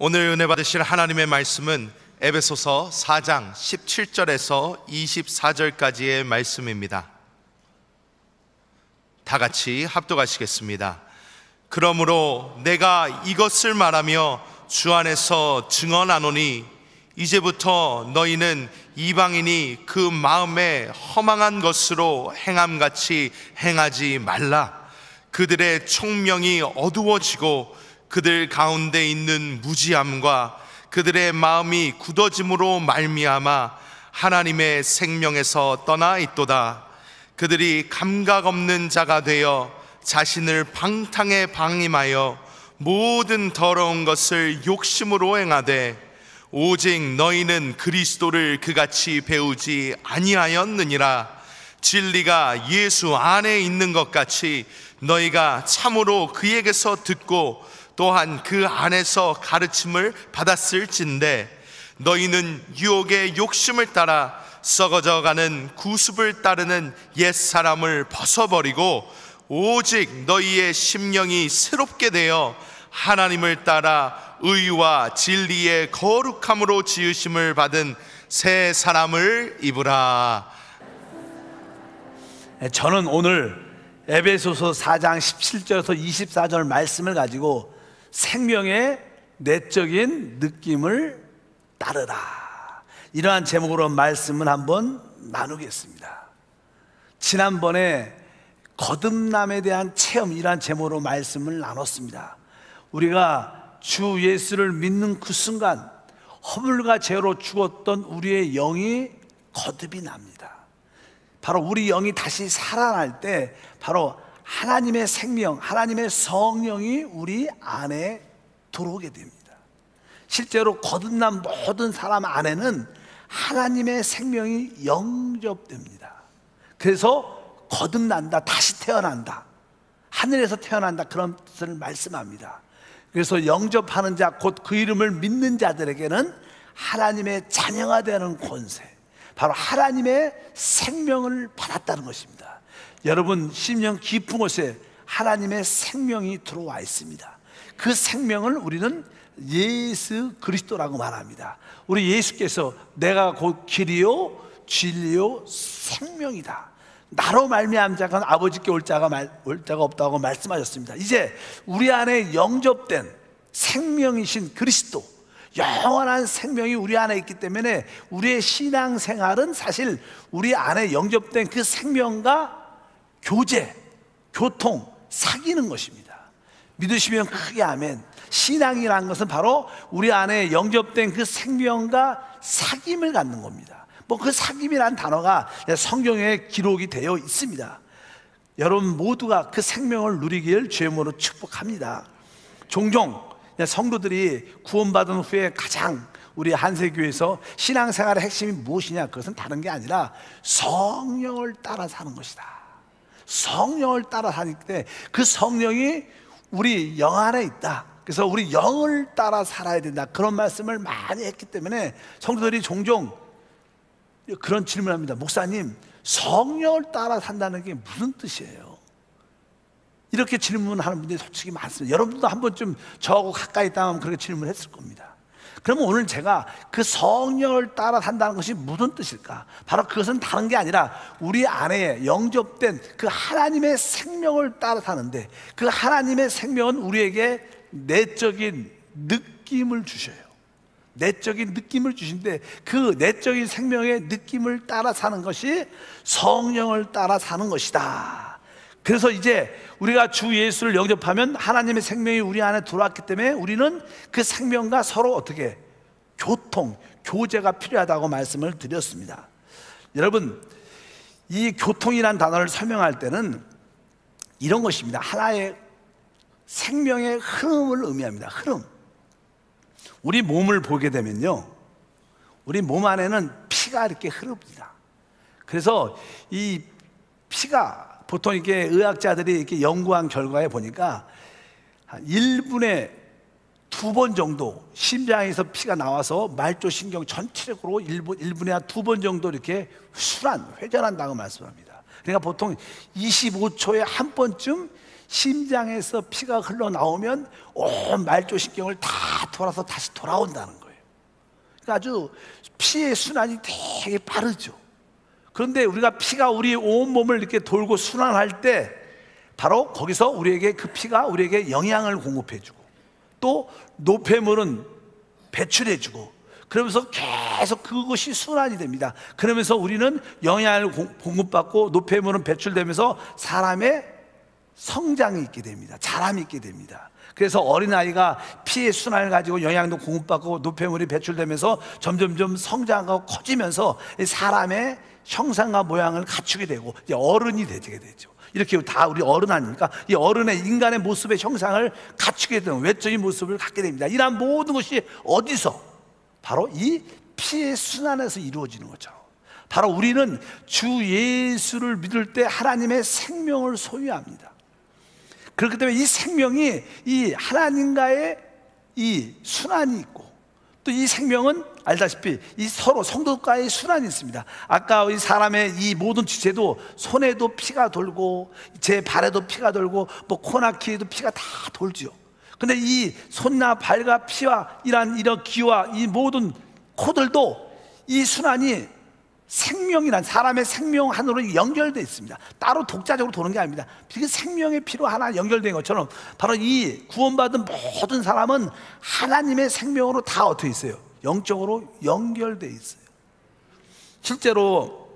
오늘 은혜 받으실 하나님의 말씀은 에베소서 4장 17절에서 24절까지의 말씀입니다. 다 같이 합독하시겠습니다. 그러므로 내가 이것을 말하며 주 안에서 증언하노니 이제부터 너희는 이방인이 그 마음에 허망한 것으로 행함같이 행하지 말라. 그들의 총명이 어두워지고 그들 가운데 있는 무지함과 그들의 마음이 굳어짐으로 말미암아 하나님의 생명에서 떠나 있도다. 그들이 감각 없는 자가 되어 자신을 방탕에 방임하여 모든 더러운 것을 욕심으로 행하되 오직 너희는 그리스도를 그같이 배우지 아니하였느니라. 진리가 예수 안에 있는 것 같이 너희가 참으로 그에게서 듣고 또한 그 안에서 가르침을 받았을진데 너희는 유혹의 욕심을 따라 썩어져가는 구습을 따르는 옛사람을 벗어버리고 오직 너희의 심령이 새롭게 되어 하나님을 따라 의와 진리의 거룩함으로 지으심을 받은 새 사람을 입으라. 저는 오늘 에베소서 4장 17절에서 24절 말씀을 가지고 생명의 내적인 느낌을 따르라, 이러한 제목으로 말씀을 한번 나누겠습니다. 지난번에 거듭남에 대한 체험, 이러한 제목으로 말씀을 나눴습니다. 우리가 주 예수를 믿는 그 순간 허물과 죄로 죽었던 우리의 영이 거듭이 납니다. 바로 우리 영이 다시 살아날 때 바로 하나님의 생명, 하나님의 성령이 우리 안에 들어오게 됩니다. 실제로 거듭난 모든 사람 안에는 하나님의 생명이 영접됩니다. 그래서 거듭난다, 다시 태어난다, 하늘에서 태어난다, 그런 뜻을 말씀합니다. 그래서 영접하는 자, 곧 그 이름을 믿는 자들에게는 하나님의 자녀가 되는 권세, 바로 하나님의 생명을 받았다는 것입니다. 여러분 심령 깊은 곳에 하나님의 생명이 들어와 있습니다. 그 생명을 우리는 예수 그리스도라고 말합니다. 우리 예수께서 내가 곧 길이요 진리요 생명이다, 나로 말미암은 자가 아버지께 올 자가 없다고 말씀하셨습니다. 이제 우리 안에 영접된 생명이신 그리스도, 영원한 생명이 우리 안에 있기 때문에 우리의 신앙생활은 사실 우리 안에 영접된 그 생명과 교제, 교통, 사귀는 것입니다. 믿으시면 크게 아멘. 신앙이라는 것은 바로 우리 안에 영접된 그 생명과 사귐을 갖는 겁니다. 그 사귐이라는 단어가 성경에 기록이 되어 있습니다. 여러분 모두가 그 생명을 누리길 주님으로 축복합니다. 종종 성도들이 구원받은 후에 가장 우리 한세교에서 신앙생활의 핵심이 무엇이냐, 그것은 다른 게 아니라 성령을 따라 사는 것이다. 성령을 따라 사는 때 그 성령이 우리 영 안에 있다. 그래서 우리 영을 따라 살아야 된다, 그런 말씀을 많이 했기 때문에 성도들이 종종 그런 질문을 합니다. 목사님, 성령을 따라 산다는 게 무슨 뜻이에요? 이렇게 질문하는 분들이 솔직히 많습니다. 여러분도 한 번쯤 저하고 가까이 있다면 그렇게 질문했을 겁니다. 그러면 오늘 제가 그 성령을 따라 산다는 것이 무슨 뜻일까? 바로 그것은 다른 게 아니라 우리 안에 영접된 그 하나님의 생명을 따라 사는데, 그 하나님의 생명은 우리에게 내적인 느낌을 주셔요. 내적인 느낌을 주신데 그 내적인 생명의 느낌을 따라 사는 것이 성령을 따라 사는 것이다. 그래서 이제 우리가 주 예수를 영접하면 하나님의 생명이 우리 안에 들어왔기 때문에 우리는 그 생명과 서로 어떻게 교통, 교제가 필요하다고 말씀을 드렸습니다. 여러분, 이 교통이라는 단어를 설명할 때는 이런 것입니다. 하나의 생명의 흐름을 의미합니다. 흐름. 우리 몸을 보게 되면요, 우리 몸 안에는 피가 이렇게 흐릅니다. 그래서 이 피가 보통 이렇게 의학자들이 이렇게 연구한 결과에 보니까 한 1분에 2번 정도 심장에서 피가 나와서 말초신경 전체적으로 1분에 한 2번 정도 이렇게 회전한다고 말씀합니다. 그러니까 보통 25초에 한 번쯤 심장에서 피가 흘러나오면 온 말초신경을 다 돌아서 다시 돌아온다는 거예요. 그러니까 아주 피의 순환이 되게 빠르죠. 그런데 우리가 피가 우리 온몸을 이렇게 돌고 순환할 때 바로 거기서 우리에게 그 피가 우리에게 영양을 공급해주고 또 노폐물은 배출해주고 그러면서 계속 그것이 순환이 됩니다. 그러면서 우리는 영양을 공급받고 노폐물은 배출되면서 사람의 성장이 있게 됩니다. 자람이 있게 됩니다. 그래서 어린아이가 피의 순환을 가지고 영양도 공급받고 노폐물이 배출되면서 점점점 성장하고 커지면서 사람의 형상과 모양을 갖추게 되고 이제 어른이 되게 되죠. 이렇게 다 우리 어른 아닙니까? 이 어른의 인간의 모습의 형상을 갖추게 되는 외적인 모습을 갖게 됩니다. 이러한 모든 것이 어디서? 바로 이 피의 순환에서 이루어지는 거죠. 바로 우리는 주 예수를 믿을 때 하나님의 생명을 소유합니다. 그렇기 때문에 이 생명이 이 하나님과의 이 순환이 있고 또 이 생명은 알다시피 이 서로 성도과의 순환이 있습니다. 아까 이 사람의 이 모든 지체도 손에도 피가 돌고 제 발에도 피가 돌고 뭐 코나 귀에도 피가 다 돌지요. 근데 이 손이나 발과 피와 이런 기와 이 모든 코들도 이 순환이 생명이란 사람의 생명 하나로 연결되어 있습니다. 따로 독자적으로 도는 게 아닙니다. 이게 생명의 피로 하나 연결된 것처럼 바로 이 구원받은 모든 사람은 하나님의 생명으로 다 어떻게 있어요? 영적으로 연결되어 있어요. 실제로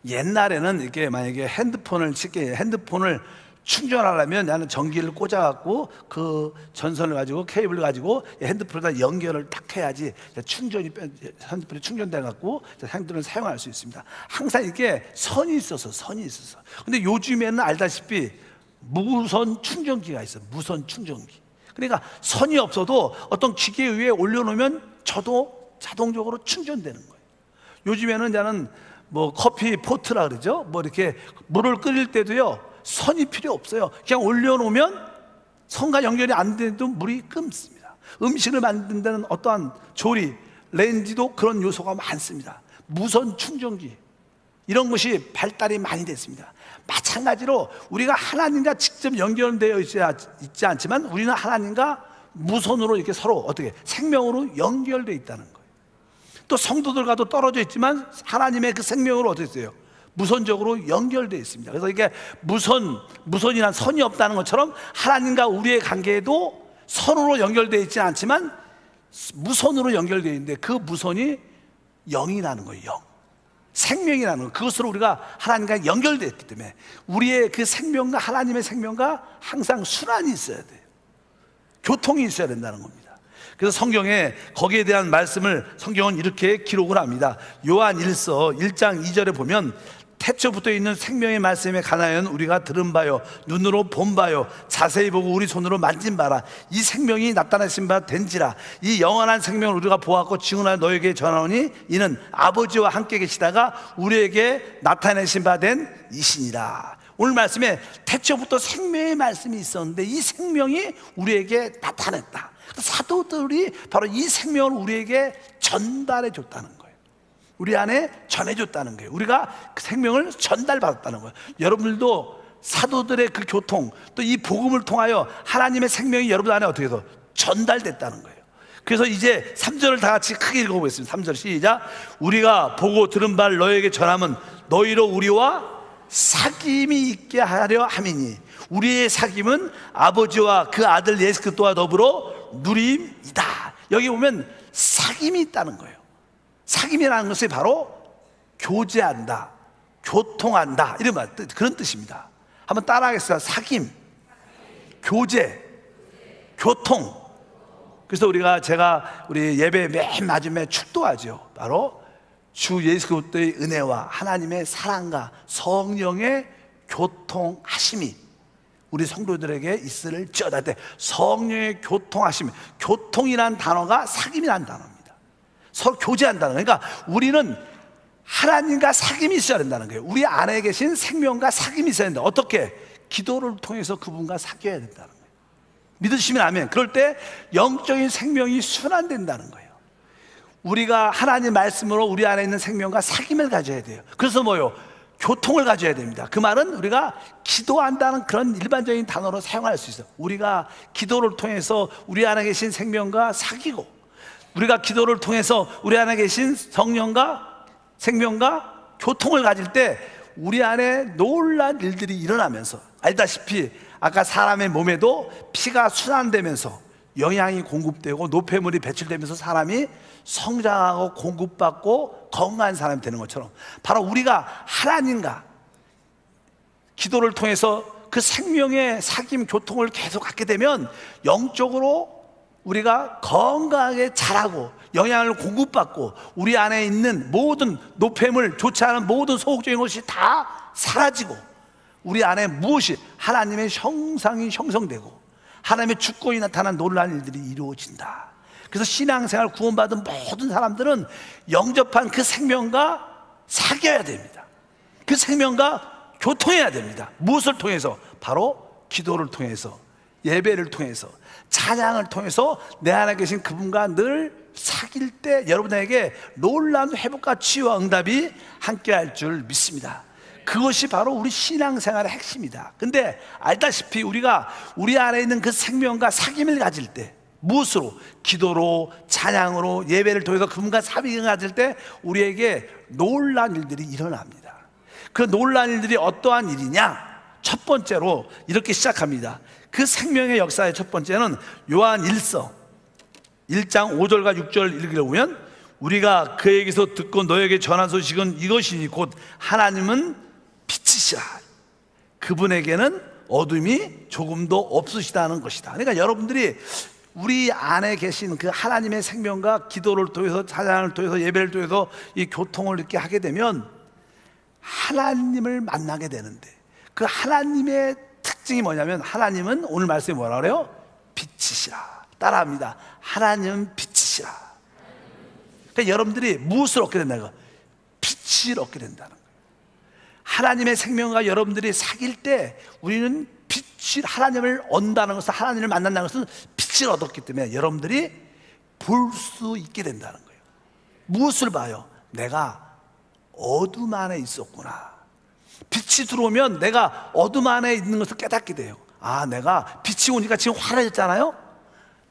옛날에는 이렇게 만약에 핸드폰을 충전하려면 나는 전기를 꽂아갖고 그 전선을 가지고 케이블을 가지고 핸드폰에다 연결을 딱 해야지 핸드폰이 충전돼갖고 핸드폰을 사용할 수 있습니다. 항상 이게 선이 있어서. 근데 요즘에는 알다시피 무선 충전기가 있어요. 무선 충전기. 그러니까 선이 없어도 어떤 기계 위에 올려놓으면 저도 자동적으로 충전되는 거예요. 요즘에는 나는 뭐 커피 포트라 그러죠. 뭐 이렇게 물을 끓일 때도요. 선이 필요 없어요. 그냥 올려놓으면 선과 연결이 안 돼도 물이 끓습니다. 음식을 만든다는 어떠한 조리, 렌지도 그런 요소가 많습니다. 무선 충전기 이런 것이 발달이 많이 됐습니다. 마찬가지로 우리가 하나님과 직접 연결되어 있지 않지만 우리는 하나님과 무선으로 이렇게 서로 어떻게 생명으로 연결되어 있다는 거예요. 또 성도들과도 떨어져 있지만 하나님의 그 생명으로 어떻게 돼요? 무선적으로 연결되어 있습니다. 그래서 이게 무선이란 선이 없다는 것처럼 하나님과 우리의 관계에도 선으로 연결되어 있지는 않지만 무선으로 연결되어 있는데 그 무선이 영이라는 거예요. 영. 생명이라는 거. 그것으로 우리가 하나님과 연결되어 있기 때문에 우리의 그 생명과 하나님의 생명과 항상 순환이 있어야 돼요. 교통이 있어야 된다는 겁니다. 그래서 성경에 거기에 대한 말씀을 성경은 이렇게 기록을 합니다. 요한 1서 1장 2절에 보면 태초부터 있는 생명의 말씀에 관하여는 우리가 들은 바요 눈으로 본 바요 자세히 보고 우리 손으로 만진 바라. 이 생명이 나타나신 바 된지라. 이 영원한 생명을 우리가 보았고 증언하여 너에게 전하오니 이는 아버지와 함께 계시다가 우리에게 나타내신 바 된 이시니라. 오늘 말씀에 태초부터 생명의 말씀이 있었는데 이 생명이 우리에게 나타났다. 사도들이 바로 이 생명을 우리에게 전달해 줬다는 거예요. 우리 안에 전해줬다는 거예요. 우리가 그 생명을 전달받았다는 거예요. 여러분들도 사도들의 그 교통 또 이 복음을 통하여 하나님의 생명이 여러분 안에 어떻게 해서 전달됐다는 거예요. 그래서 이제 3절을 다 같이 크게 읽어보겠습니다. 3절 시작. 우리가 보고 들은 바를 너에게 전함은 너희로 우리와 사귐이 있게 하려 함이니 우리의 사귐은 아버지와 그 아들 예수 그리스도와 더불어 누림이다. 여기 보면 사귐이 있다는 거예요. 사귐이라는 것이 바로 교제한다, 교통한다 이런 말, 그런 뜻입니다. 한번 따라하겠습니다. 사귐, 교제, 교통. 그래서 제가 우리 예배 맨 마지막에 축도하죠. 바로 주 예수 그리스도의 은혜와 하나님의 사랑과 성령의 교통하심이 우리 성도들에게 있을지어다. 때 성령의 교통하심, 교통이란 단어가 사귐이라는 단어입니다. 서로 교제한다는 거예요. 그러니까 우리는 하나님과 사귐이 있어야 된다는 거예요. 우리 안에 계신 생명과 사귐이 있어야 된다. 어떻게? 기도를 통해서 그분과 사귀어야 된다는 거예요. 믿으시면 아멘. 그럴 때 영적인 생명이 순환된다는 거예요. 우리가 하나님 말씀으로 우리 안에 있는 생명과 사귐을 가져야 돼요. 그래서 뭐요? 교통을 가져야 됩니다. 그 말은 우리가 기도한다는 그런 일반적인 단어로 사용할 수 있어요. 우리가 기도를 통해서 우리 안에 계신 생명과 사귀고, 우리가 기도를 통해서 우리 안에 계신 성령과 생명과 교통을 가질 때 우리 안에 놀라운 일들이 일어나면서, 알다시피 아까 사람의 몸에도 피가 순환되면서 영양이 공급되고 노폐물이 배출되면서 사람이 성장하고 공급받고 건강한 사람이 되는 것처럼, 바로 우리가 하나님과 기도를 통해서 그 생명의 사귐 교통을 계속 갖게 되면 영적으로 우리가 건강하게 자라고 영양을 공급받고 우리 안에 있는 모든 노폐물, 좋지 않은 모든 소극적인 것이 다 사라지고 우리 안에 무엇이 하나님의 형상이 형성되고 하나님의 주권이 나타난 놀라운 일들이 이루어진다. 그래서 신앙생활 구원받은 모든 사람들은 영접한 그 생명과 사귀어야 됩니다. 그 생명과 교통해야 됩니다. 무엇을 통해서? 바로 기도를 통해서, 예배를 통해서, 찬양을 통해서 내 안에 계신 그분과 늘 사귈 때 여러분에게 놀라운 회복과 치유와 응답이 함께할 줄 믿습니다. 그것이 바로 우리 신앙생활의 핵심이다. 근데 알다시피 우리가 우리 안에 있는 그 생명과 사귐을 가질 때, 무엇으로? 기도로, 찬양으로, 예배를 통해서 그분과 사귐을 가질 때 우리에게 놀라운 일들이 일어납니다. 그 놀라운 일들이 어떠한 일이냐? 첫 번째로 이렇게 시작합니다. 그 생명의 역사의 첫 번째는 요한 1서 1장 5절과 6절 읽으려면, 우리가 그에게서 듣고 너에게 전한 소식은 이것이니 곧 하나님은 빛이시라, 그분에게는 어둠이 조금도 없으시다는 것이다. 그러니까 여러분들이 우리 안에 계신 그 하나님의 생명과 기도를 통해서, 찬양을 통해서, 예배를 통해서 이 교통을 이렇게 하게 되면 하나님을 만나게 되는데, 그 하나님의 특징이 뭐냐면, 하나님은 오늘 말씀에 뭐라 그래요? 빛이시라. 따라합니다. 하나님은 빛이시라. 그러니까 여러분들이 무엇을 얻게 된다는 거예요? 빛을 얻게 된다는 거예요. 하나님의 생명과 여러분들이 사귈 때 우리는 빛을, 하나님을 얻는다는 것은, 하나님을 만난다는 것은 빛을 얻었기 때문에 여러분들이 볼 수 있게 된다는 거예요. 무엇을 봐요? 내가 어둠 안에 있었구나. 빛이 들어오면 내가 어둠 안에 있는 것을 깨닫게 돼요. 아, 내가 빛이 오니까 지금 환해졌잖아요.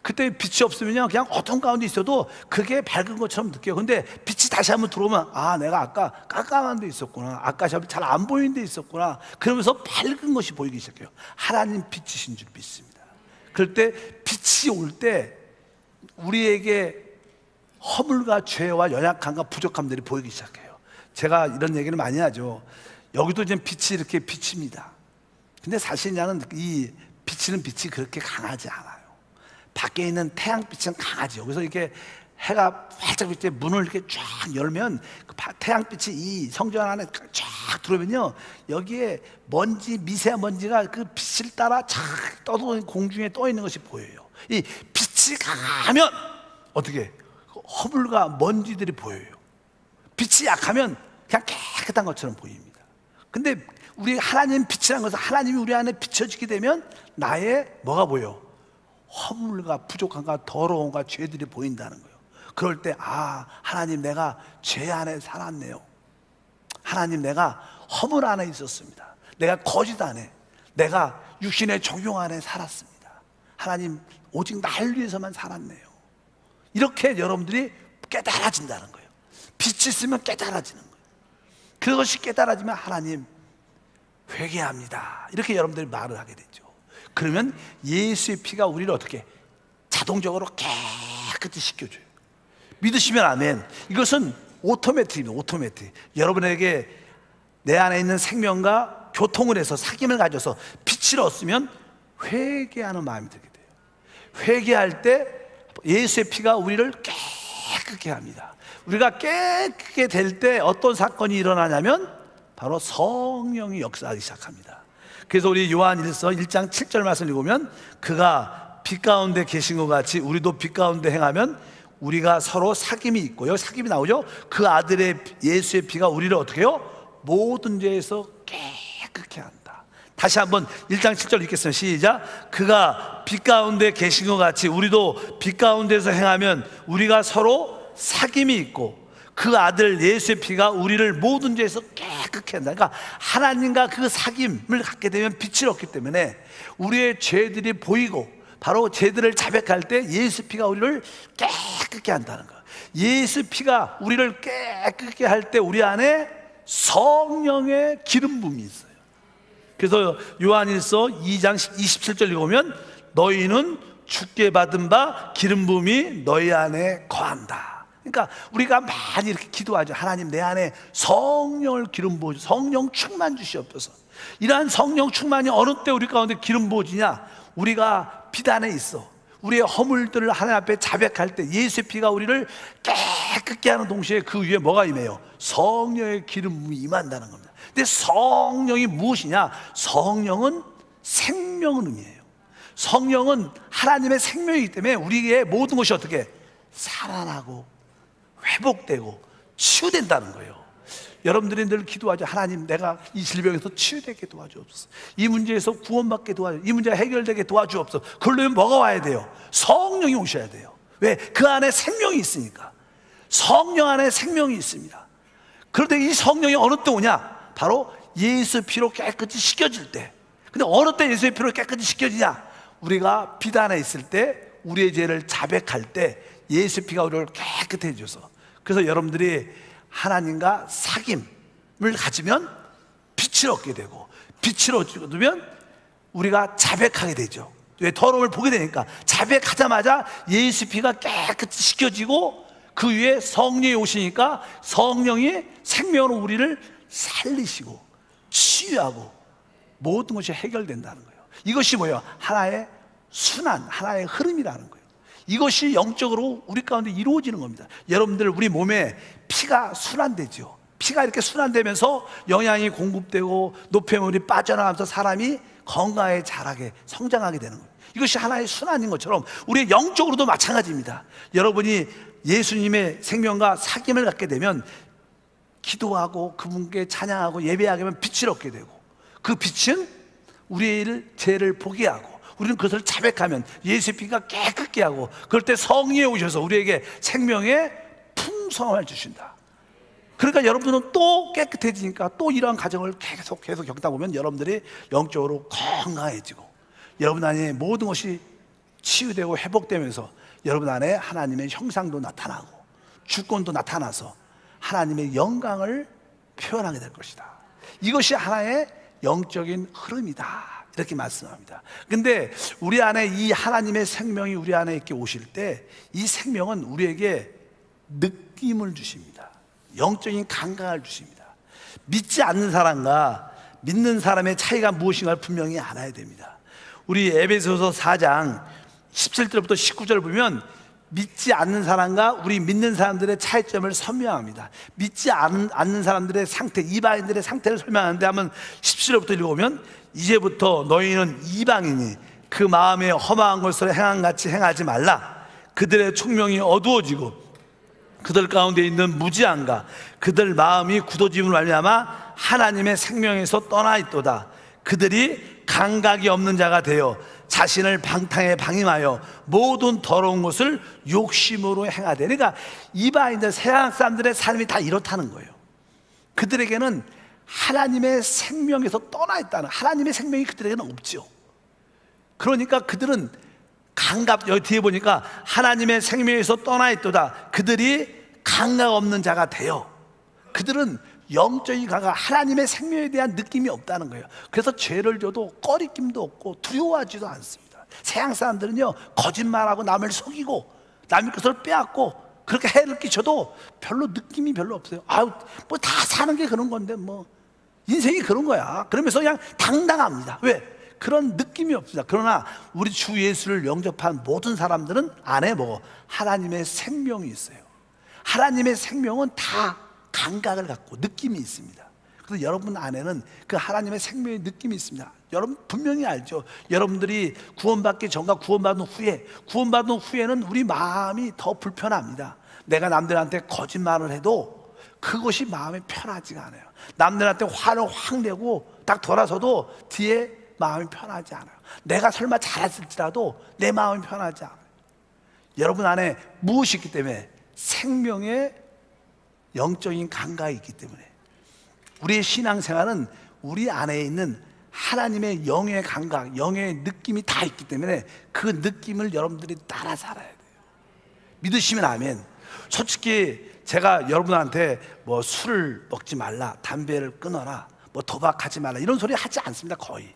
그때 빛이 없으면 그냥 어둠 가운데 있어도 그게 밝은 것처럼 느껴요. 근데 빛이 다시 한번 들어오면, 아, 내가 아까 깜깜한 데 있었구나, 아까 잘 안 보이는 데 있었구나, 그러면서 밝은 것이 보이기 시작해요. 하나님 빛이신 줄 믿습니다. 그럴 때 빛이 올 때 우리에게 허물과 죄와 연약함과 부족함들이 보이기 시작해요. 제가 이런 얘기를 많이 하죠. 여기도 이제 빛이 이렇게 비칩니다. 근데 사실 나는 이 비치는 빛이 그렇게 강하지 않아요. 밖에 있는 태양빛은 강하죠. 그래서 이렇게 해가 활짝 빛 때 문을 이렇게 쫙 열면 그 태양빛이 이 성전 안에 쫙 들어오면요, 여기에 먼지, 미세먼지가 그 빛을 따라 쫙 떠도 공중에 떠 있는 것이 보여요. 이 빛이 강하면 어떻게? 허물과 먼지들이 보여요. 빛이 약하면 그냥 깨끗한 것처럼 보입니다. 근데 우리 하나님 빛이라는 것은, 하나님이 우리 안에 비춰지게 되면 나의 뭐가 보여? 허물과 부족함과 더러움과 죄들이 보인다는 거예요. 그럴 때, 아, 하나님, 내가 죄 안에 살았네요. 하나님, 내가 허물 안에 있었습니다. 내가 거짓 안에, 내가 육신의 종용 안에 살았습니다. 하나님, 오직 날 위해서만 살았네요. 이렇게 여러분들이 깨달아진다는 거예요. 빛이 있으면 깨달아지는 거예요. 그것이 깨달아지면 하나님, 회개합니다, 이렇게 여러분들이 말을 하게 되죠. 그러면 예수의 피가 우리를 어떻게? 자동적으로 깨끗이 씻겨줘요. 믿으시면 아멘. 이것은 오토매틱입니다. 오토매틱. 여러분에게 내 안에 있는 생명과 교통을 해서 사귐을 가져서 빛을 얻으면 회개하는 마음이 들게 돼요. 회개할 때 예수의 피가 우리를 깨끗게 합니다. 우리가 깨끗게 될 때 어떤 사건이 일어나냐면 바로 성령이 역사하기 시작합니다. 그래서 우리 요한 1서 1장 7절 말씀을 읽으면, 그가 빛 가운데 계신 것 같이 우리도 빛 가운데 행하면 우리가 서로 사귐이 있고, 여기 사귐이 나오죠. 그 아들의 예수의 피가 우리를 어떻게 해요? 모든 죄에서 깨끗게 한다. 다시 한번 1장 7절 읽겠습니다. 시작. 그가 빛 가운데 계신 것 같이 우리도 빛 가운데서 행하면 우리가 서로 사귐이 있고 그 아들 예수의 피가 우리를 모든 죄에서 깨끗게 한다. 그러니까 하나님과 그 사귐을 갖게 되면 빛을 얻기 때문에 우리의 죄들이 보이고 바로 죄들을 자백할 때 예수 피가 우리를 깨끗게 한다는 거예요. 예수 피가 우리를 깨끗게 할 때 우리 안에 성령의 기름 부음이 있어요. 그래서 요한일서 2장 27절 읽으면 너희는 주께 받은 바 기름 부음이 너희 안에 거한다. 그러니까 우리가 많이 이렇게 기도하죠. 하나님 내 안에 성령을 기름 부어 성령 충만 주시옵소서. 이러한 성령 충만이 어느 때 우리 가운데 기름 부어지냐? 우리가 비단에 있어 우리의 허물들을 하나님 앞에 자백할 때 예수의 피가 우리를 깨끗게 하는 동시에 그 위에 뭐가 임해요? 성령의 기름이 임한다는 겁니다. 근데 성령이 무엇이냐? 성령은 생명을 의미해요. 성령은 하나님의 생명이기 때문에 우리의 모든 것이 어떻게 살아나고 회복되고 치유된다는 거예요. 여러분들이 늘 기도하죠. 하나님 내가 이 질병에서 치유되게 도와주옵소서. 이 문제에서 구원받게 도와주옵소서. 이 문제가 해결되게 도와주옵소서. 그러려면 뭐가 와야 돼요? 성령이 오셔야 돼요. 왜? 그 안에 생명이 있으니까. 성령 안에 생명이 있습니다. 그런데 이 성령이 어느 때 오냐? 바로 예수 피로 깨끗이 씻겨질 때. 근데 어느 때 예수의 피로 깨끗이 씻겨지냐? 우리가 비단에 있을 때 우리의 죄를 자백할 때 예수 피가 우리를 깨끗해 해줘서. 그래서 여러분들이 하나님과 사귐을 가지면 빛을 얻게 되고 빛을 얻으면 우리가 자백하게 되죠. 왜? 더러움을 보게 되니까. 자백하자마자 예수 피가 깨끗이 씻겨지고 그 위에 성령이 오시니까 성령이 생명으로 우리를 살리시고 치유하고 모든 것이 해결된다는 거예요. 이것이 뭐예요? 하나의 순환, 하나의 흐름이라는 거예요. 이것이 영적으로 우리 가운데 이루어지는 겁니다. 여러분들 우리 몸에 피가 순환되죠. 피가 이렇게 순환되면서 영양이 공급되고 노폐물이 빠져나가면서 사람이 건강하게 자라게 성장하게 되는 거예요. 이것이 하나의 순환인 것처럼 우리 영적으로도 마찬가지입니다. 여러분이 예수님의 생명과 사귐을 갖게 되면 기도하고 그분께 찬양하고 예배하게 되면 빛을 얻게 되고 그 빛은 우리의 죄를 보게 하고 우리는 그것을 자백하면 예수의 피가 깨끗게 하고 그럴 때 성령이 오셔서 우리에게 생명의 풍성함을 주신다. 그러니까 여러분은 또 깨끗해지니까 또 이러한 과정을 계속 겪다 보면 여러분들이 영적으로 건강해지고 여러분 안에 모든 것이 치유되고 회복되면서 여러분 안에 하나님의 형상도 나타나고 주권도 나타나서 하나님의 영광을 표현하게 될 것이다. 이것이 하나의 영적인 흐름이다. 이렇게 말씀합니다. 근데 우리 안에 이 하나님의 생명이 우리 안에 이렇게 오실 때 이 생명은 우리에게 느낌을 주십니다. 영적인 감각을 주십니다. 믿지 않는 사람과 믿는 사람의 차이가 무엇인가를 분명히 알아야 됩니다. 우리 에베소서 4장 17절부터 19절 보면 믿지 않는 사람과 우리 믿는 사람들의 차이점을 설명합니다. 믿지 않는 사람들의 상태, 이방인들의 상태를 설명하는데 한번 17절부터 읽어보면 이제부터 너희는 이방인이 그 마음에 험한 것을 행함같이 행하지 말라. 그들의 총명이 어두워지고 그들 가운데 있는 무지함과 그들 마음이 굳어짐을 말미암아 하나님의 생명에서 떠나 있도다. 그들이 감각이 없는 자가 되어 자신을 방탕에 방임하여 모든 더러운 것을 욕심으로 행하되. 그러니까 이방인들 세상 사람들의 삶이 다 이렇다는 거예요. 그들에게는 하나님의 생명에서 떠나 있다는, 하나님의 생명이 그들에게는 없죠. 그러니까 그들은 감각, 여기 뒤에 보니까 하나님의 생명에서 떠나 있도다. 그들이 감각 없는 자가 되어. 그들은 영적인 감각, 하나님의 생명에 대한 느낌이 없다는 거예요. 그래서 죄를 져도 꺼리낌도 없고 두려워하지도 않습니다. 세상 사람들은요, 거짓말하고 남을 속이고 남의 것을 빼앗고 그렇게 해를 끼쳐도 별로 느낌이 별로 없어요. 아유, 뭐 다 사는 게 그런 건데 뭐 인생이 그런 거야. 그러면서 그냥 당당합니다. 왜? 그런 느낌이 없습니다. 그러나 우리 주 예수를 영접한 모든 사람들은 안에 뭐 하나님의 생명이 있어요. 하나님의 생명은 다 감각을 갖고 느낌이 있습니다. 그래서 여러분 안에는 그 하나님의 생명의 느낌이 있습니다. 여러분 분명히 알죠. 여러분들이 구원받기 전과 구원받은 후에는 우리 마음이 더 불편합니다. 내가 남들한테 거짓말을 해도 그것이 마음에 편하지가 않아요. 남들한테 화를 확 내고 딱 돌아서도 뒤에 마음이 편하지 않아요. 내가 설마 잘했을지라도 내 마음이 편하지 않아요. 여러분 안에 무엇이 있기 때문에 생명의 영적인 감각이 있기 때문에 우리의 신앙생활은 우리 안에 있는 하나님의 영의 감각, 영의 느낌이 다 있기 때문에 그 느낌을 여러분들이 따라 살아야 돼요. 믿으시면 아멘. 솔직히 제가 여러분한테 뭐 술을 먹지 말라, 담배를 끊어라, 뭐 도박하지 말라 이런 소리 하지 않습니다. 거의.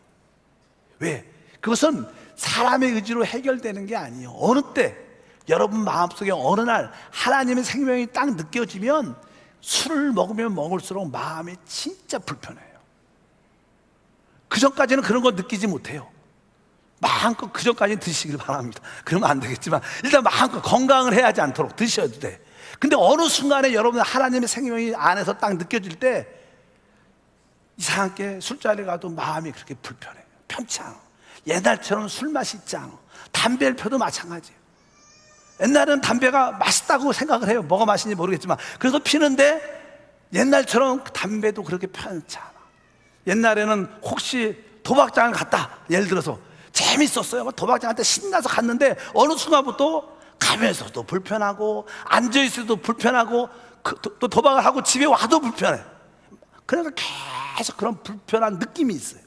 왜? 그것은 사람의 의지로 해결되는 게 아니에요. 어느 때 여러분 마음속에 어느 날 하나님의 생명이 딱 느껴지면 술을 먹으면 먹을수록 마음이 진짜 불편해요. 그 전까지는 그런 거 느끼지 못해요. 마음껏 그 전까지는 드시길 바랍니다. 그러면 안 되겠지만 일단 마음껏 건강을 해야지 않도록 드셔도 돼. 근데 어느 순간에 여러분 하나님의 생명이 안에서 딱 느껴질 때 이상하게 술자리에 가도 마음이 그렇게 불편해요. 편치 않아. 옛날처럼 술 맛이 있지 않아. 담배를 펴도 마찬가지예요. 옛날에는 담배가 맛있다고 생각을 해요. 뭐가 맛있는지 모르겠지만 그래서 피는데 옛날처럼 담배도 그렇게 편치 않아. 옛날에는 혹시 도박장을 갔다, 예를 들어서 재밌었어요. 도박장 한테 신나서 갔는데 어느 순간부터 가면서도 불편하고 앉아있어도 불편하고 또 도박을 하고 집에 와도 불편해. 그래서 계속 그런 불편한 느낌이 있어요.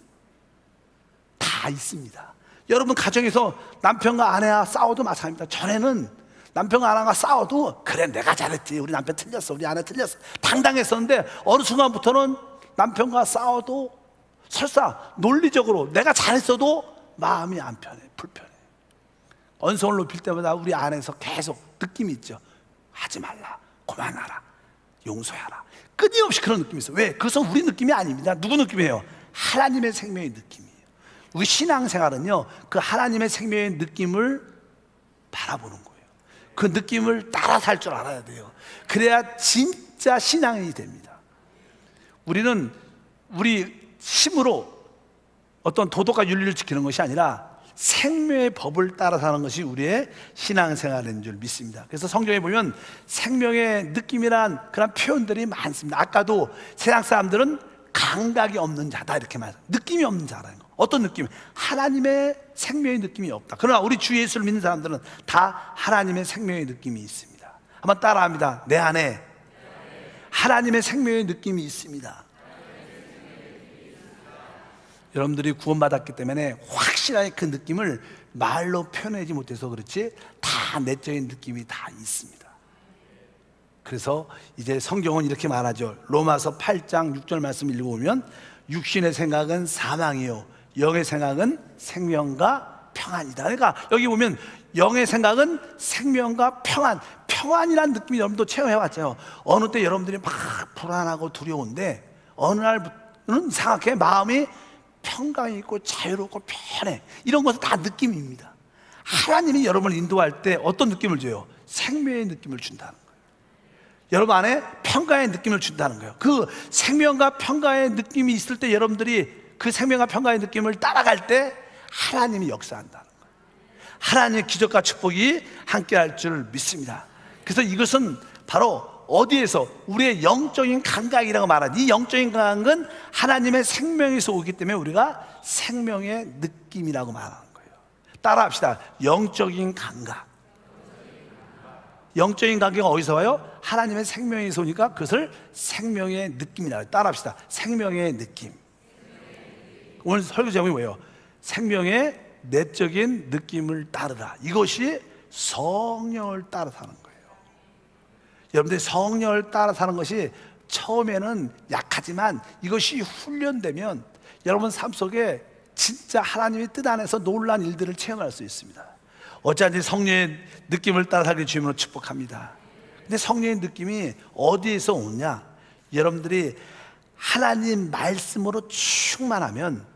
다 있습니다. 여러분 가정에서 남편과 아내와 싸워도 마찬가지입니다. 전에는 남편과 아내가 싸워도 그래 내가 잘했지, 우리 남편 틀렸어, 우리 아내 틀렸어 당당했었는데 어느 순간부터는 남편과 싸워도 설사 논리적으로 내가 잘했어도 마음이 안 편해, 불편해. 언성을 높일 때마다 우리 안에서 계속 느낌이 있죠. 하지 말라, 그만하라, 용서하라. 끊임없이 그런 느낌이 있어요. 왜? 그것은 우리 느낌이 아닙니다. 누구 느낌이에요? 하나님의 생명의 느낌이에요. 우리 신앙생활은요 그 하나님의 생명의 느낌을 바라보는 거예요. 그 느낌을 따라 살 줄 알아야 돼요. 그래야 진짜 신앙이 됩니다. 우리는 우리 힘으로 어떤 도덕과 윤리를 지키는 것이 아니라 생명의 법을 따라 사는 것이 우리의 신앙생활인 줄 믿습니다. 그래서 성경에 보면 생명의 느낌이란 그런 표현들이 많습니다. 아까도 세상 사람들은 감각이 없는 자다 이렇게 말해요. 느낌이 없는 자라는 거. 어떤 느낌? 하나님의 생명의 느낌이 없다. 그러나 우리 주 예수를 믿는 사람들은 다 하나님의 생명의 느낌이 있습니다. 한번 따라합니다. 내 안에 하나님의 생명의 느낌이 있습니다. 여러분들이 구원받았기 때문에 확실하게 그 느낌을 말로 표현하지 못해서 그렇지 다 내적인 느낌이 다 있습니다. 그래서 이제 성경은 이렇게 말하죠. 로마서 8장 6절 말씀 읽어보면 육신의 생각은 사망이요 영의 생각은 생명과 평안이다. 그러니까 여기 보면 영의 생각은 생명과 평안, 평안이라는 느낌이 여러분도 체험해왔죠. 어느 때 여러분들이 막 불안하고 두려운데 어느 날은 이상하게 마음이 평강이 있고 자유롭고 편해. 이런 것은 다 느낌입니다. 하나님이 여러분을 인도할 때 어떤 느낌을 줘요? 생명의 느낌을 준다는 거예요. 여러분 안에 평강의 느낌을 준다는 거예요. 그 생명과 평강의 느낌이 있을 때 여러분들이 그 생명과 평강의 느낌을 따라갈 때 하나님이 역사한다는 거예요. 하나님의 기적과 축복이 함께할 줄 믿습니다. 그래서 이것은 바로 어디에서? 우리의 영적인 감각이라고 말하는 이 영적인 감각은 하나님의 생명에서 오기 때문에 우리가 생명의 느낌이라고 말하는 거예요. 따라합시다. 영적인 감각. 영적인 감각이 어디서 와요? 하나님의 생명에서 오니까 그것을 생명의 느낌이라고. 따라합시다. 생명의 느낌. 오늘 설교 제목이 뭐예요? 생명의 내적인 느낌을 따르라. 이것이 성령을 따라 사는 거예요. 여러분들이 성령을 따라 사는 것이 처음에는 약하지만 이것이 훈련되면 여러분 삶 속에 진짜 하나님의 뜻 안에서 놀라운 일들을 체험할 수 있습니다. 어찌하든지 성령의 느낌을 따라 살기 주님으로 축복합니다. 근데 성령의 느낌이 어디에서 오냐? 여러분들이 하나님 말씀으로 충만하면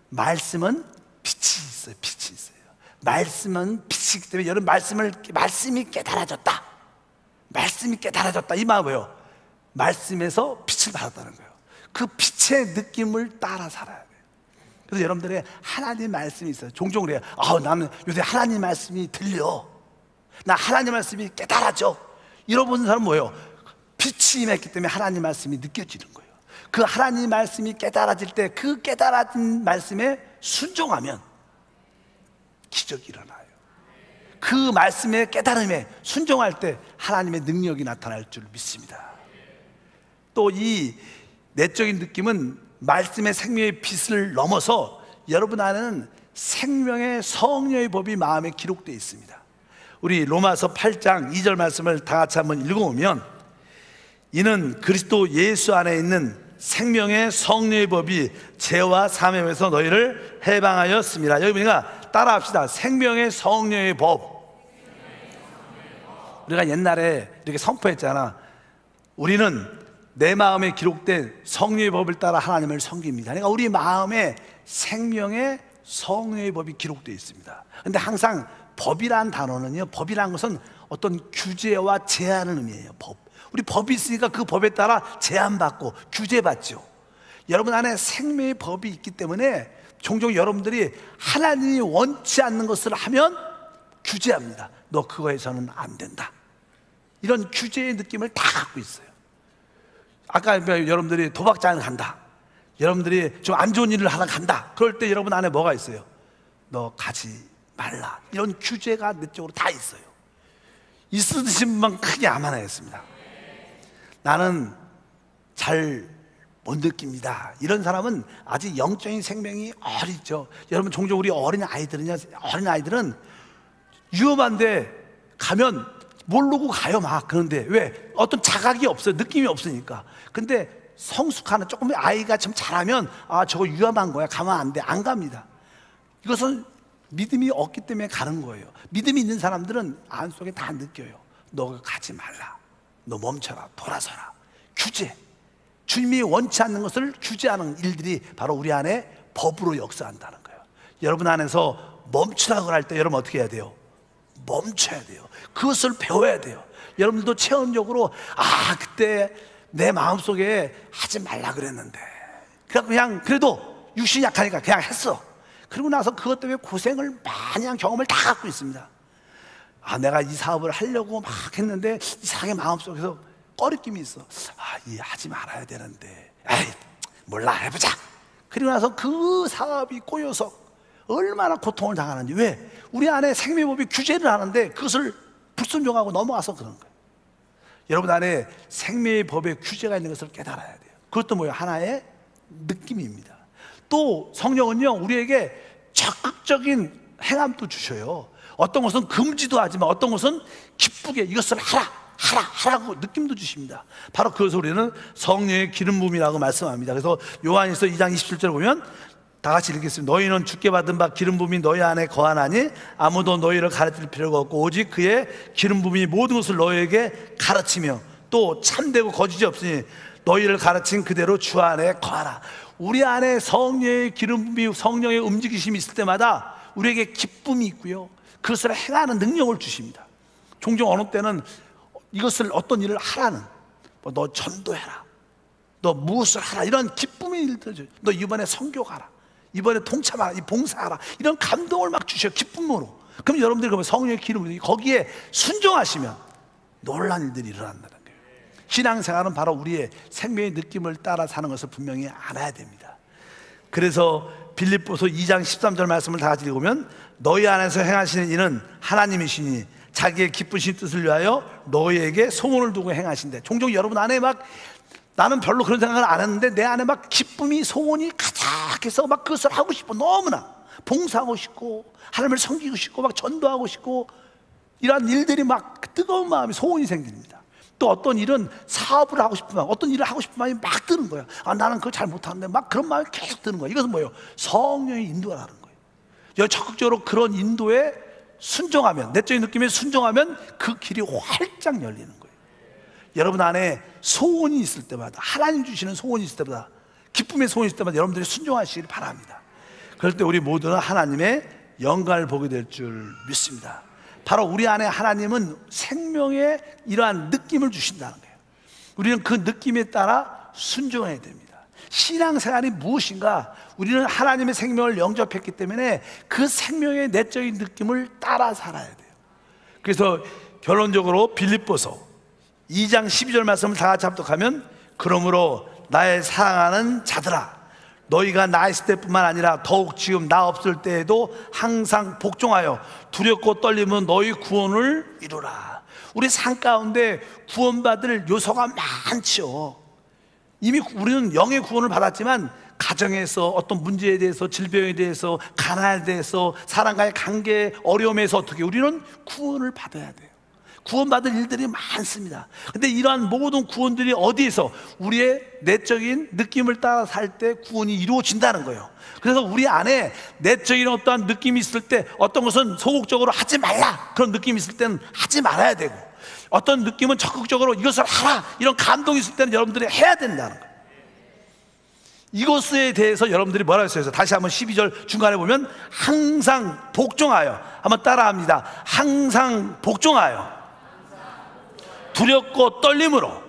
말씀은 빛이 있어요. 빛이 있어요. 말씀은 빛이기 때문에 여러분 말씀이 깨달아졌다. 말씀이 깨달아졌다. 이 말은 뭐예요? 말씀에서 빛을 받았다는 거예요. 그 빛의 느낌을 따라 살아야 돼요. 그래서 여러분들의 하나님 말씀이 있어요. 종종 그래요. 나는 요새 하나님 말씀이 들려. 나 하나님 말씀이 깨달아져. 잃어버린 사람은 뭐예요? 빛이 임했기 때문에 하나님 말씀이 느껴지는 거예요. 그 하나님 말씀이 깨달아질 때 그 깨달아진 말씀에 순종하면 기적이 일어나요. 그 말씀의 깨달음에 순종할 때 하나님의 능력이 나타날 줄 믿습니다. 또 이 내적인 느낌은 말씀의 생명의 빛을 넘어서 여러분 안에는 생명의 성령의 법이 마음에 기록되어 있습니다. 우리 로마서 8장 2절 말씀을 다 같이 한번 읽어보면, 이는 그리스도 예수 안에 있는 생명의 성령의 법이 죄와 사명에서 너희를 해방하였습니다. 여기 보니까 따라합시다. 생명의 성령의 법. 우리가 옛날에 이렇게 선포했잖아. 우리는 내 마음에 기록된 성령의 법을 따라 하나님을 섬깁니다. 그러니까 우리 마음에 생명의 성령의 법이 기록되어 있습니다. 근데 항상 법이란 단어는요, 법이란 것은 어떤 규제와 제한을 의미해요. 법. 우리 법이 있으니까 그 법에 따라 제한받고 규제받죠. 여러분 안에 생명의 법이 있기 때문에 종종 여러분들이 하나님이 원치 않는 것을 하면 규제합니다. 너 그거에서는 안 된다. 이런 규제의 느낌을 다 갖고 있어요. 아까 여러분들이 도박장을 간다, 여러분들이 좀 안 좋은 일을 하러 간다, 그럴 때 여러분 안에 뭐가 있어요? 너 가지 말라. 이런 규제가 내 쪽으로 다 있어요. 있으신 분만 크게 아멘하겠습니다. 나는 잘 못 느낍니다. 이런 사람은 아직 영적인 생명이 어리죠. 여러분 종종 우리 어린아이들은 위험한데 가면 모르고 가요. 막. 그런데 왜? 어떤 자각이 없어요. 느낌이 없으니까. 근데 성숙하는 조금 아이가 좀 잘하면 아, 저거 위험한 거야, 가면 안 돼. 안 갑니다. 이것은 믿음이 없기 때문에 가는 거예요. 믿음이 있는 사람들은 안속에 다 느껴요. 너 가지 말라, 너 멈춰라, 돌아서라. 규제. 주님이 원치 않는 것을 규제하는 일들이 바로 우리 안에 법으로 역사한다는 거예요. 여러분 안에서 멈추라고 할 때 여러분 어떻게 해야 돼요? 멈춰야 돼요. 그것을 배워야 돼요. 여러분들도 체험적으로 아, 그때 내 마음속에 하지 말라 그랬는데 그냥 그래도 육신이 약하니까 그냥 했어. 그리고 나서 그것 때문에 고생을 많이 한 경험을 다 갖고 있습니다. 아, 내가 이 사업을 하려고 막 했는데 이상하게 마음속에서 꺼리낌이 있어. 아, 이 하지 말아야 되는데, 에이, 몰라, 해보자. 그리고 나서 그 사업이 꼬여서 얼마나 고통을 당하는지. 왜? 우리 안에 생명법이 규제를 하는데 그것을 불순종하고 넘어가서 그런 거예요. 여러분 안에 생명의 법에 규제가 있는 것을 깨달아야 돼요. 그것도 뭐예요? 하나의 느낌입니다. 또 성령은요, 우리에게 적극적인 행함도 주셔요. 어떤 것은 금지도 하지만 어떤 것은 기쁘게 이것을 하라고 느낌도 주십니다. 바로 그것을 우리는 성령의 기름 부음이라고 말씀합니다. 그래서 요한일서 2장 27절을 보면 다 같이 읽겠습니다. 너희는 주께 받은 바 기름 부음이 너희 안에 거하나니 아무도 너희를 가르칠 필요가 없고 오직 그의 기름 부음이 모든 것을 너희에게 가르치며 또 참되고 거짓이 없으니 너희를 가르친 그대로 주 안에 거하라. 우리 안에 성령의 기름 부음이, 성령의 움직이심이 있을 때마다 우리에게 기쁨이 있고요, 그것을 행하는 능력을 주십니다. 종종 어느 때는 이것을 어떤 일을 하라는, 너 전도해라, 너 무엇을 하라, 이런 기쁨의 일들 줘요. 너 이번에 선교 가라, 이번에 동참하라, 이 봉사하라, 이런 감동을 막 주셔요, 기쁨으로. 그럼 여러분들이 그러면 성령의 기름이 거기에 순종하시면 놀라운 일들이 일어난다는 거예요. 신앙생활은 바로 우리의 생명의 느낌을 따라 사는 것을 분명히 알아야 됩니다. 그래서 빌립보서 2장 13절 말씀을 다 같이 읽으면 너희 안에서 행하시는 이는 하나님이시니 자기의 기쁘신 뜻을 위하여 너희에게 소원을 두고 행하신대. 종종 여러분 안에 막 나는 별로 그런 생각을 안 했는데 내 안에 막 기쁨이, 소원이 가득해서 막 그것을 하고 싶어. 너무나 봉사하고 싶고 하나님을 섬기고 싶고 막 전도하고 싶고 이러한 일들이 막 뜨거운 마음이, 소원이 생깁니다. 또 어떤 일은 사업을 하고 싶은 마음, 어떤 일을 하고 싶은 마음이 막 드는 거야. 아, 나는 그걸 잘 못하는데 막 그런 마음이 계속 드는 거야. 이것은 뭐예요? 성령의 인도라는 거예요. 여기 적극적으로 그런 인도에 순종하면, 내적인 느낌에 순종하면 그 길이 활짝 열리는 거예요. 여러분 안에 소원이 있을 때마다, 하나님 주시는 소원이 있을 때마다, 기쁨의 소원이 있을 때마다 여러분들이 순종하시길 바랍니다. 그럴 때 우리 모두는 하나님의 영광을 보게 될 줄 믿습니다. 바로 우리 안에 하나님은 생명의 이러한 느낌을 주신다는 거예요. 우리는 그 느낌에 따라 순종해야 됩니다. 신앙생활이 무엇인가? 우리는 하나님의 생명을 영접했기 때문에 그 생명의 내적인 느낌을 따라 살아야 돼요. 그래서 결론적으로 빌립보서 2장 12절 말씀을 다 같이 합독하면 그러므로 나의 사랑하는 자들아, 너희가 나 있을 때뿐만 아니라 더욱 지금 나 없을 때에도 항상 복종하여 두렵고 떨리면 너희 구원을 이루라. 우리 삶 가운데 구원받을 요소가 많죠. 이미 우리는 영의 구원을 받았지만 가정에서 어떤 문제에 대해서, 질병에 대해서, 가난에 대해서, 사람과의 관계 어려움에서 어떻게 우리는 구원을 받아야 돼요. 구원받을 일들이 많습니다. 근데 이러한 모든 구원들이 어디에서? 우리의 내적인 느낌을 따라 살 때 구원이 이루어진다는 거예요. 그래서 우리 안에 내적인 어떠한 느낌이 있을 때, 어떤 것은 소극적으로 하지 말라, 그런 느낌이 있을 때는 하지 말아야 되고, 어떤 느낌은 적극적으로 이것을 하라, 이런 감동이 있을 때는 여러분들이 해야 된다는 거예요. 이것에 대해서 여러분들이 뭐라고 했어요? 다시 한번 12절 중간에 보면 항상 복종하여, 한번 따라합니다. 항상 복종하여 두렵고 떨림으로.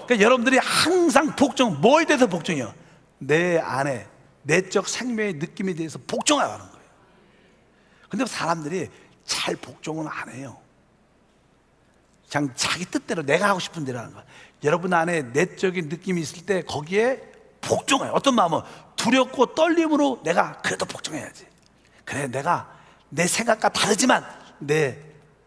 그러니까 여러분들이 항상 복종, 뭐에 대해서 복종해요? 내 안에 내적 생명의 느낌에 대해서 복종하라는 거예요. 근데 사람들이 잘 복종은 안 해요. 그냥 자기 뜻대로, 내가 하고 싶은 대로 하는 거예요. 여러분 안에 내적인 느낌이 있을 때 거기에 복종해요. 어떤 마음은 두렵고 떨림으로 내가 그래도 복종해야지. 그래, 내가 내 생각과 다르지만 내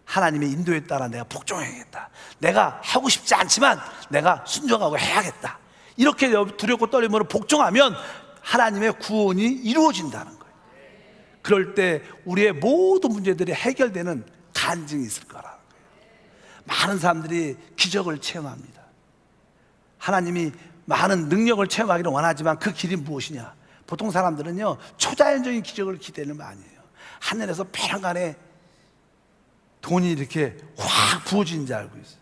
하나님의 인도에 따라 내가 복종해야겠다. 내가 하고 싶지 않지만 내가 순종하고 해야겠다. 이렇게 두렵고 떨림으로 복종하면 하나님의 구원이 이루어진다는 거예요. 그럴 때 우리의 모든 문제들이 해결되는 간증이 있을 거라는 거예요. 많은 사람들이 기적을 체험합니다. 하나님이 많은 능력을 체험하기를 원하지만 그 길이 무엇이냐? 보통 사람들은요, 초자연적인 기적을 기대는 많이 해요. 하늘에서 벼랑간에 돈이 이렇게 확 부어지는 줄 알고 있어요.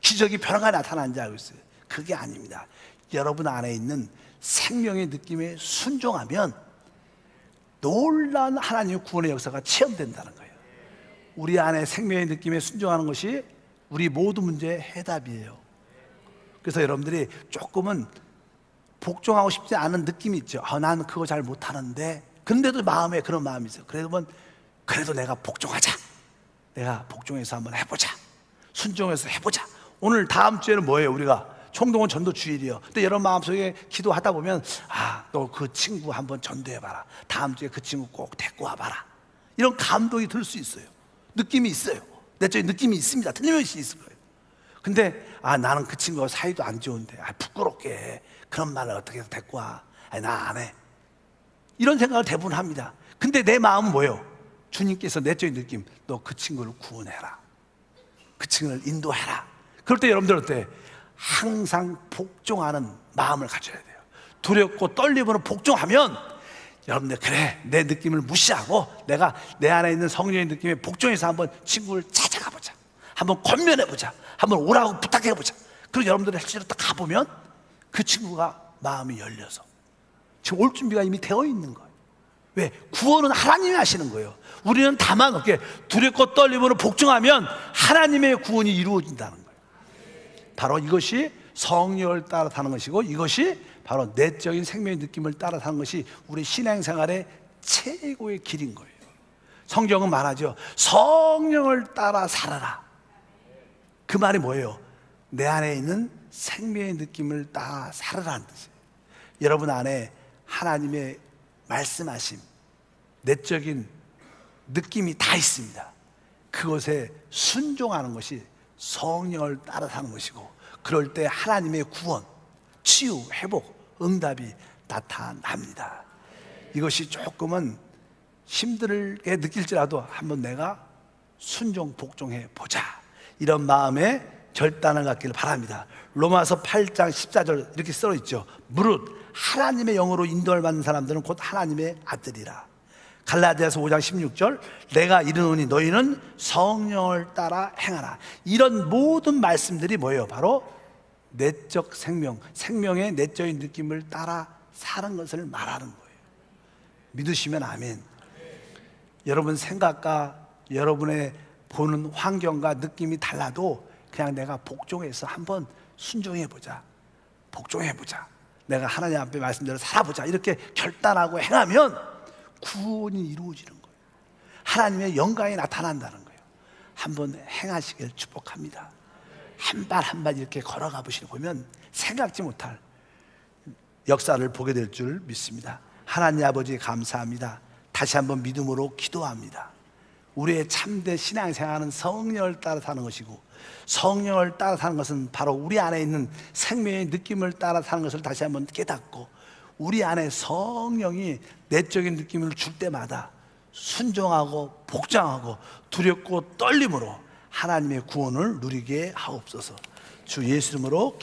기적이 벼랑간에 나타나는 줄 알고 있어요. 그게 아닙니다. 여러분 안에 있는 생명의 느낌에 순종하면 놀라운 하나님의 구원의 역사가 체험된다는 거예요. 우리 안에 생명의 느낌에 순종하는 것이 우리 모든 문제의 해답이에요. 그래서 여러분들이 조금은 복종하고 싶지 않은 느낌이 있죠. 나는 그거 잘 못하는데, 근데도 마음에 그런 마음이 있어요. 그래도 내가 복종하자. 내가 복종해서 한번 해보자. 순종해서 해보자. 오늘 다음 주에는 뭐예요? 우리가 총동원 전도 주일이요. 근데 여러분 마음속에 기도하다 보면, 너 그 친구 한번 전도해봐라. 다음 주에 그 친구 꼭 데리고 와봐라. 이런 감동이 들 수 있어요. 느낌이 있어요. 내적인 느낌이 있습니다. 틀림없이 있을 거예요. 근데 나는 그 친구가 사이도 안 좋은데 부끄럽게 그런 말을 어떻게 해서 데리고 와. 나 안 해. 이런 생각을 대부분 합니다. 근데 내 마음은 뭐예요? 주님께서 내적인 느낌, 너 그 친구를 구원해라. 그 친구를 인도해라. 그럴 때 여러분들 어때? 항상 복종하는 마음을 가져야 돼요. 두렵고 떨림으로 복종하면 여러분들, 그래, 내 느낌을 무시하고 내가 내 안에 있는 성령의 느낌에 복종해서 한번 친구를 찾아가 보자. 한번 권면해 보자. 한번 오라고 부탁해 보자. 그리고 여러분들이 실제로 딱 가보면 그 친구가 마음이 열려서 지금 올 준비가 이미 되어 있는 거예요. 왜? 구원은 하나님이 하시는 거예요. 우리는 다만 어떻게 두렵고 떨림으로 복종하면 하나님의 구원이 이루어진다는 거예요. 바로 이것이 성령을 따라 사는 것이고, 이것이 바로 내적인 생명의 느낌을 따라 사는 것이 우리 신앙생활의 최고의 길인 거예요. 성경은 말하죠. 성령을 따라 살아라. 그 말이 뭐예요? 내 안에 있는 생명의 느낌을 따라 살아라는 뜻이에요. 여러분 안에 하나님의 말씀하심, 내적인 느낌이 다 있습니다. 그것에 순종하는 것이 성령을 따라 사는 것이고, 그럴 때 하나님의 구원, 치유, 회복, 응답이 나타납니다. 이것이 조금은 힘들게 느낄지라도 한번 내가 순종, 복종해 보자, 이런 마음에 결단을 갖기를 바랍니다. 로마서 8장 14절 이렇게 써 있죠. 무릇 하나님의 영으로 인도를 받는 사람들은 곧 하나님의 아들이라. 갈라디아서 5장 16절 내가 이르노니 너희는 성령을 따라 행하라. 이런 모든 말씀들이 뭐예요? 바로 내적 생명, 생명의 내적인 느낌을 따라 사는 것을 말하는 거예요. 믿으시면 아멘. 여러분 생각과 여러분의 보는 환경과 느낌이 달라도 그냥 내가 복종해서 한번 순종해보자, 복종해보자, 내가 하나님 앞에 말씀대로 살아보자, 이렇게 결단하고 행하면 구원이 이루어지는 거예요. 하나님의 영광이 나타난다는 거예요. 한번 행하시길 축복합니다. 한 발 한 발 이렇게 걸어가 보면 생각지 못할 역사를 보게 될 줄 믿습니다. 하나님 아버지 감사합니다. 다시 한번 믿음으로 기도합니다. 우리의 참된 신앙생활은 성령을 따라 사는 것이고, 성령을 따라 사는 것은 바로 우리 안에 있는 생명의 느낌을 따라 사는 것을 다시 한번 깨닫고, 우리 안에 성령이 내적인 느낌을 줄 때마다 순종하고 복장하고 두렵고 떨림으로 하나님의 구원을 누리게 하옵소서. 주 예수 이름으로